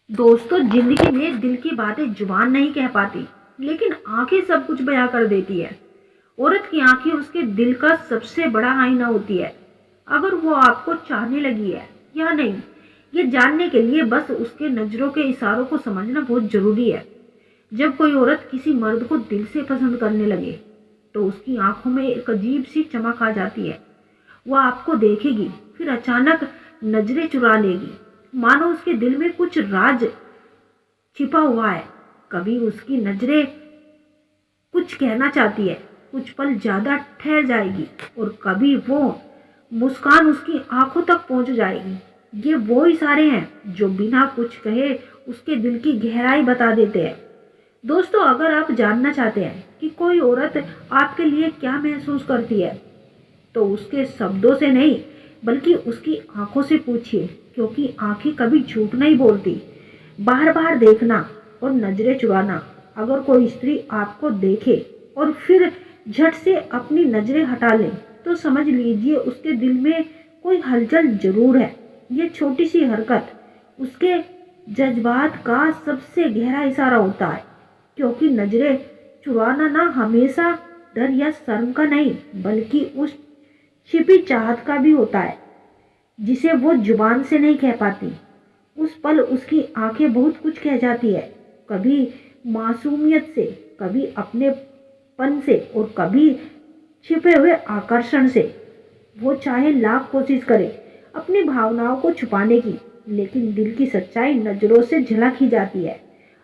दोस्तों, जिंदगी में दिल की बातें जुबान नहीं कह पाती, लेकिन आंखें सब कुछ बयां कर देती है। औरत की आंखें उसके दिल का सबसे बड़ा आईना होती है। अगर वो आपको चाहने लगी है या नहीं, ये जानने के लिए बस उसके नजरों के इशारों को समझना बहुत जरूरी है। जब कोई औरत किसी मर्द को दिल से पसंद करने लगे, तो उसकी आंखों में एक अजीब सी चमक आ जाती है। वह आपको देखेगी, फिर अचानक नजरें चुरा लेगी, मानो उसके दिल में कुछ राज छिपा हुआ है। कभी उसकी नजरें कुछ कहना चाहती है, कुछ पल ज्यादा ठहर जाएगी, और कभी वो मुस्कान उसकी आंखों तक पहुंच जाएगी। ये वो इशारे हैं जो बिना कुछ कहे उसके दिल की गहराई बता देते हैं। दोस्तों, अगर आप जानना चाहते हैं कि कोई औरत आपके लिए क्या महसूस करती है, तो उसके शब्दों से नहीं, बल्कि उसकी आंखों से पूछिए, क्योंकि आंखें कभी झूठ नहीं बोलती। बार बार देखना और नजरें चुराना। अगर कोई स्त्री आपको देखे और फिर झट से अपनी नजरें हटा ले, तो समझ लीजिए उसके दिल में कोई हलचल जरूर है। ये छोटी सी हरकत उसके जज्बात का सबसे गहरा इशारा होता है, क्योंकि नजरें चुराना ना हमेशा डर या शर्म का नहीं, बल्कि उस छिपी चाहत का भी होता है, जिसे वो जुबान से नहीं कह पाती। उस पल उसकी आंखें बहुत कुछ कह जाती है, कभी मासूमियत से, कभी अपनेपन से, और कभी छिपे हुए आकर्षण से। वो चाहे लाख कोशिश करे अपनी भावनाओं को छुपाने की, लेकिन दिल की सच्चाई नजरों से झलक ही जाती है।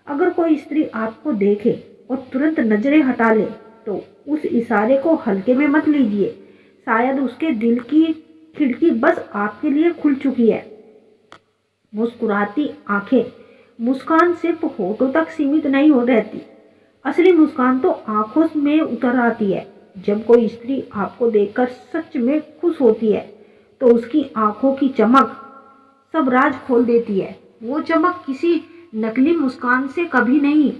अगर कोई स्त्री आपको देखे और तुरंत नजरें हटा ले, तो उस इशारे को हल्के में मत लीजिए। शायद उसके दिल की खिड़की बस आपके लिए खुल चुकी है। मुस्कुराती आंखें, मुस्कान सिर्फ होठों तक सीमित नहीं हो रहती। असली मुस्कान तो आंखों में उतर आती है। जब कोई स्त्री आपको देखकर सच में खुश होती है, तो उसकी आंखों की चमक सब राज खोल देती है। वो चमक किसी नकली मुस्कान से कभी नहीं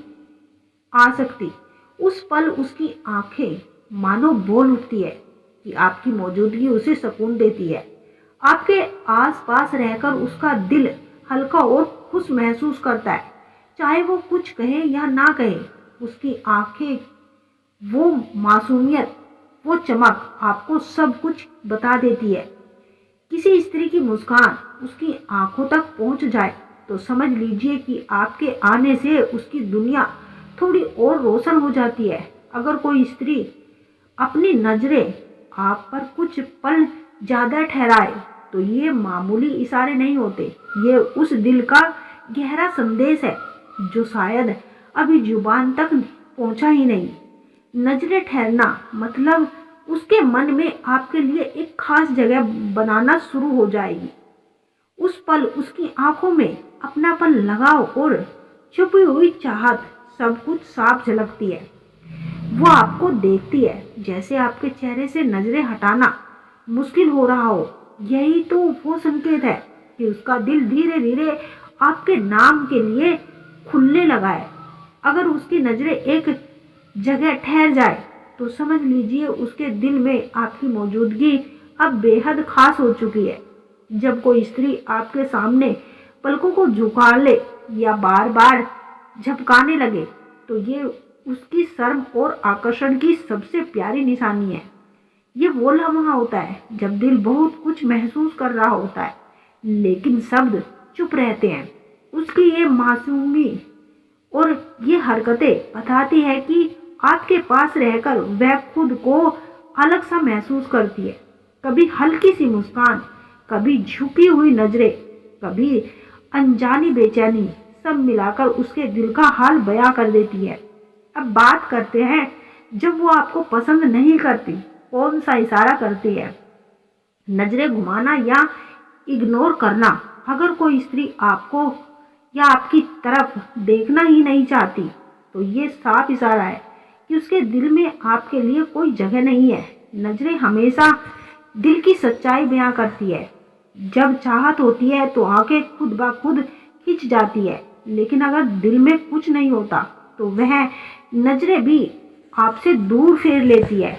आ सकती। उस पल उसकी आंखें मानो बोल उठती है कि आपकी मौजूदगी उसे सुकून देती है। आपके आसपास रहकर उसका दिल हल्का और खुश महसूस करता है। चाहे वो कुछ कहे या ना कहे, उसकी आंखें, वो मासूमियत, वो चमक आपको सब कुछ बता देती है। किसी स्त्री की मुस्कान उसकी आंखों तक पहुंच जाए, तो समझ लीजिए कि आपके आने से उसकी दुनिया थोड़ी और रोशन हो जाती है। अगर कोई स्त्री अपनी नजरें आप पर कुछ पल ज्यादा ठहराए, तो ये मामूली इशारे नहीं होते। ये उस दिल का गहरा संदेश है जो शायद अभी जुबान तक पहुंचा ही नहीं। नजरें ठहरना मतलब उसके मन में आपके लिए एक खास जगह बनाना शुरू हो जाएगी। उस पल उसकी आंखों में अपनापन, लगाव और छुपी हुई चाहत सब कुछ साफ झलकती है। वो आपको देखती है जैसे आपके चेहरे से नजरें हटाना मुश्किल हो रहा हो। यही तो वो संकेत है कि उसका दिल धीरे धीरे आपके नाम के लिए खुलने लगा है। अगर उसकी नजरें एक जगह ठहर जाए, तो समझ लीजिए उसके दिल में आपकी मौजूदगी अब बेहद खास हो चुकी है। जब कोई स्त्री आपके सामने पलकों को झुका ले या बार बार झपकाने लगे, तो ये उसकी शर्म और आकर्षण की सबसे प्यारी निशानी है। ये वो लम्हा होता है जब दिल बहुत कुछ महसूस कर रहा होता है, लेकिन शब्द चुप रहते हैं। उसकी ये मासूमी और ये हरकतें बताती है कि आपके पास रहकर वह खुद को अलग सा महसूस करती है। कभी हल्की सी मुस्कान, कभी झुकी हुई नजरें, कभी अनजानी बेचैनी, सब मिलाकर उसके दिल का हाल बयां कर देती है। अब बात करते हैं, जब वो आपको पसंद नहीं करती, कौन सा इशारा करती है? नजरें घुमाना या इग्नोर करना। अगर कोई स्त्री आपको या आपकी तरफ देखना ही नहीं चाहती, तो ये साफ इशारा है कि उसके दिल में आपके लिए कोई जगह नहीं है। नजरें हमेशा दिल की सच्चाई बयां करती है। जब चाहत होती है तो आंखें खुद ब खुद खिंच जाती है, लेकिन अगर दिल में कुछ नहीं होता, तो वह नजरें भी आपसे दूर फेर लेती है।